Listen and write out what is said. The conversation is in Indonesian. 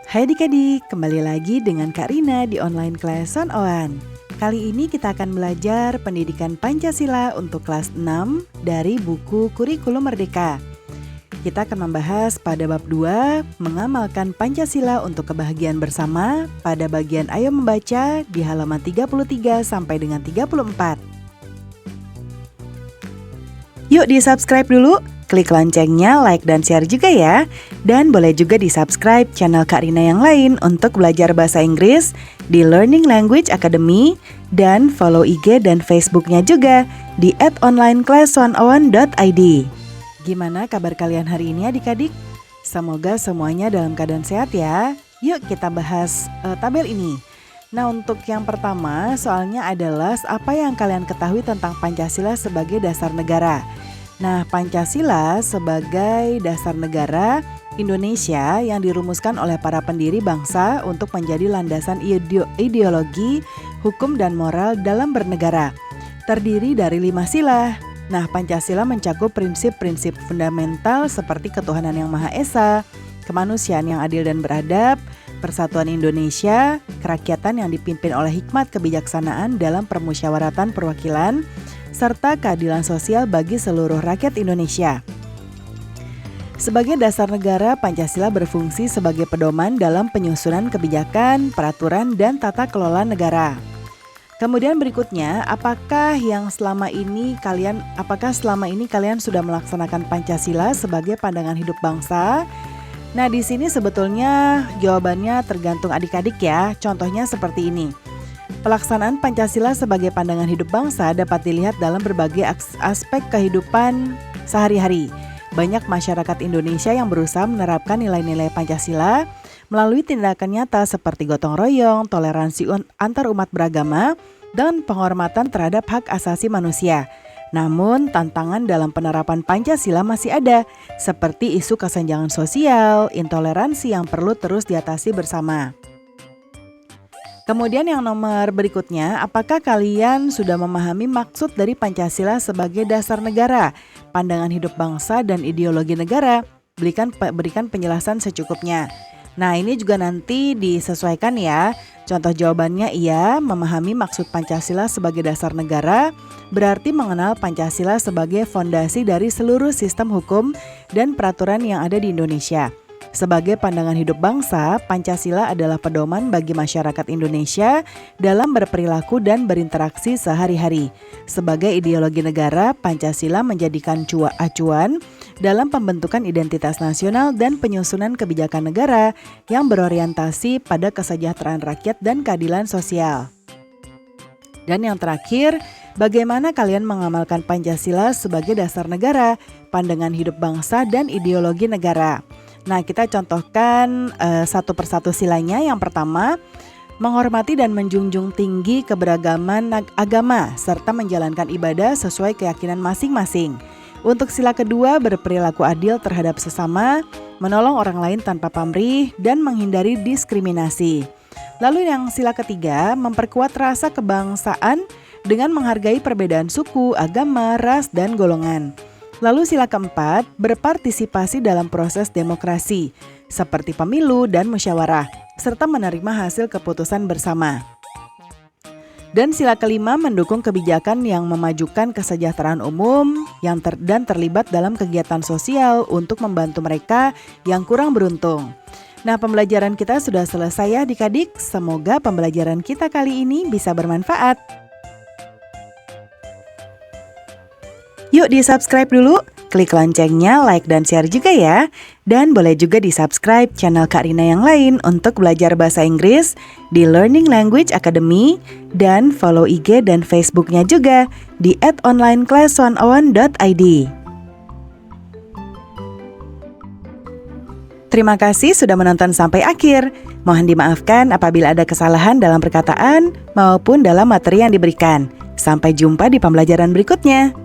Hai adik-adik, kembali lagi dengan Kak Rina di online class 101. Kali ini kita akan belajar pendidikan Pancasila untuk kelas 6 dari buku Kurikulum Merdeka. Kita akan membahas pada bab 2, mengamalkan Pancasila untuk kebahagiaan bersama pada bagian Ayo Membaca di halaman 33 sampai dengan 34. Yuk di-subscribe dulu. Klik loncengnya, like dan share juga ya. Dan boleh juga di-subscribe channel Kak Rina yang lain untuk belajar bahasa Inggris di Learning Language Academy. Dan follow IG dan Facebooknya juga di @onlineclass101.id. Gimana kabar kalian hari ini adik-adik? Semoga semuanya dalam keadaan sehat ya. Yuk kita bahas tabel ini. Nah, untuk yang pertama soalnya adalah apa yang kalian ketahui tentang Pancasila sebagai dasar negara. Nah, Pancasila sebagai dasar negara Indonesia yang dirumuskan oleh para pendiri bangsa untuk menjadi landasan ideologi, hukum dan moral dalam bernegara. Terdiri dari 5 sila. Nah, Pancasila mencakup prinsip-prinsip fundamental seperti ketuhanan yang Maha Esa, kemanusiaan yang adil dan beradab, persatuan Indonesia, kerakyatan yang dipimpin oleh hikmat kebijaksanaan dalam permusyawaratan perwakilan, serta keadilan sosial bagi seluruh rakyat Indonesia. Sebagai dasar negara, Pancasila berfungsi sebagai pedoman dalam penyusunan kebijakan, peraturan, dan tata kelola negara. Kemudian berikutnya, apakah selama ini kalian sudah melaksanakan Pancasila sebagai pandangan hidup bangsa? Nah, di sini sebetulnya jawabannya tergantung adik-adik ya. Contohnya seperti ini. Pelaksanaan Pancasila sebagai pandangan hidup bangsa dapat dilihat dalam berbagai aspek kehidupan sehari-hari. Banyak masyarakat Indonesia yang berusaha menerapkan nilai-nilai Pancasila melalui tindakan nyata seperti gotong royong, toleransi antar umat beragama, dan penghormatan terhadap hak asasi manusia. Namun, tantangan dalam penerapan Pancasila masih ada, seperti isu kesenjangan sosial, intoleransi yang perlu terus diatasi bersama. Kemudian yang nomor berikutnya, apakah kalian sudah memahami maksud dari Pancasila sebagai dasar negara, pandangan hidup bangsa dan ideologi negara? Berikan penjelasan secukupnya. Nah, ini juga nanti disesuaikan ya. Contoh jawabannya iya, memahami maksud Pancasila sebagai dasar negara berarti mengenal Pancasila sebagai fondasi dari seluruh sistem hukum dan peraturan yang ada di Indonesia. Sebagai pandangan hidup bangsa, Pancasila adalah pedoman bagi masyarakat Indonesia dalam berperilaku dan berinteraksi sehari-hari. Sebagai ideologi negara, Pancasila menjadikan acuan dalam pembentukan identitas nasional dan penyusunan kebijakan negara yang berorientasi pada kesejahteraan rakyat dan keadilan sosial. Dan yang terakhir, bagaimana kalian mengamalkan Pancasila sebagai dasar negara, pandangan hidup bangsa dan ideologi negara? Nah, kita contohkan satu persatu silanya. Yang pertama, menghormati dan menjunjung tinggi keberagaman agama serta menjalankan ibadah sesuai keyakinan masing-masing. Untuk sila kedua, berperilaku adil terhadap sesama, menolong orang lain tanpa pamrih, dan menghindari diskriminasi. Lalu yang sila ketiga, memperkuat rasa kebangsaan dengan menghargai perbedaan suku, agama, ras, dan golongan. Lalu sila keempat, berpartisipasi dalam proses demokrasi, seperti pemilu dan musyawarah, serta menerima hasil keputusan bersama. Dan sila kelima, mendukung kebijakan yang memajukan kesejahteraan umum dan terlibat dalam kegiatan sosial untuk membantu mereka yang kurang beruntung. Nah, pembelajaran kita sudah selesai ya adik-adik. Semoga pembelajaran kita kali ini bisa bermanfaat. Yuk di-subscribe dulu, klik loncengnya, like dan share juga ya. Dan boleh juga di-subscribe channel Kak Rina yang lain untuk belajar bahasa Inggris di Learning Language Academy. Dan follow IG dan Facebooknya juga di @onlineclass101.id. Terima kasih sudah menonton sampai akhir. Mohon dimaafkan apabila ada kesalahan dalam perkataan maupun dalam materi yang diberikan. Sampai jumpa di pembelajaran berikutnya.